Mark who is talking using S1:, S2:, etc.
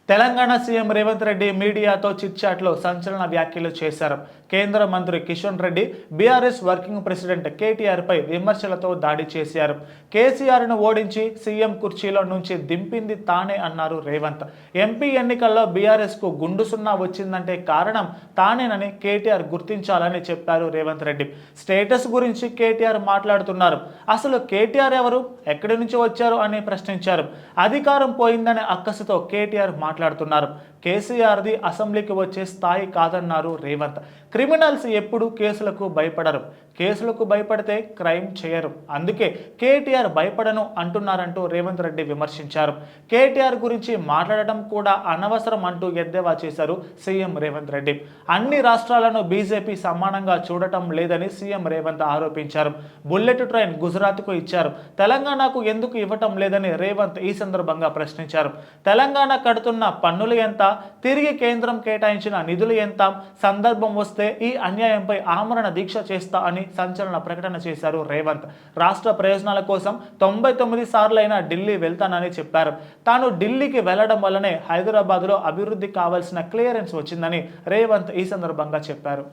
S1: Telangana CM Revanth Reddy మీడియాతో చిట్చాట్లో సంచలన వ్యాఖ్యలు చేశారు. కేంద్ర మంత్రి Kishan Reddy BRS working president KTR పై విమర్శలతో దాడి చేశారు. కేసీఆర్ను ఓడించి సీఎం కుర్చీలో నుంచి దింపింది తానే అన్నారు రేవంత్. ఎంపీ ఎన్నికల్లో బీఆర్ఎస్ కు గుండు సున్నా వచ్చిందంటే కారణం తానేనని కేటీఆర్ గుర్తించాలని చెప్పారు రేవంత్ రెడ్డి. స్టేటస్ గురించి కేటీఆర్ మాట్లాడుతున్నారు. అసలు కేటీఆర్ ఎవరు, ఎక్కడి నుంచి వచ్చారు అని ప్రశ్నించారు. అధికారం పోయిందనే అక్కసుతో కేటీఆర్ మాట్లాడుతున్నారు. కేసీఆర్ది అసెంబ్లీకి వచ్చే స్థాయి కాదన్నారు రేవంత్. క్రిమినల్స్ ఎప్పుడు కేసులకు భయపడరు, కేసులకు భయపడితే క్రైమ్ చేయరు, అందుకే కేటీఆర్ భయపడను అంటున్నారంటూ రేవంత్ రెడ్డి విమర్శించారు. కేటీఆర్ గురించి మాట్లాడటం కూడా అనవసరం అంటూ ఎద్దేవా చేశారు సీఎం రేవంత్ రెడ్డి. అన్ని రాష్ట్రాలను బీజేపీ సమానంగా చూడటం లేదని సీఎం రేవంత్ ఆరోపించారు. బుల్లెట్ ట్రైన్ గుజరాత్కు ఇచ్చారు, తెలంగాణకు ఎందుకు ఇవ్వటం లేదని రేవంత్ ఈ సందర్భంగా ప్రశ్నించారు. తెలంగాణ కడుతున్న పన్నులు ఎంత, తిరిగి కేంద్రం కేటాయించిన నిధులు ఎంత, సందర్భం వస్తే ఈ అన్యాయంపై ఆమరణ దీక్ష చేస్తా అని సంచలన ప్రకటన చేశారు రేవంత్. రాష్ట్ర ప్రయోజనాల కోసం 99 సార్లైనా ఢిల్లీ వెళ్తానని చెప్పారు. తాను ఢిల్లీకి వెళ్లడం వల్లనే హైదరాబాద్లో అభివృద్ధి కావాల్సిన క్లియరెన్స్ వచ్చిందని రేవంత్ ఈ సందర్భంగా చెప్పారు.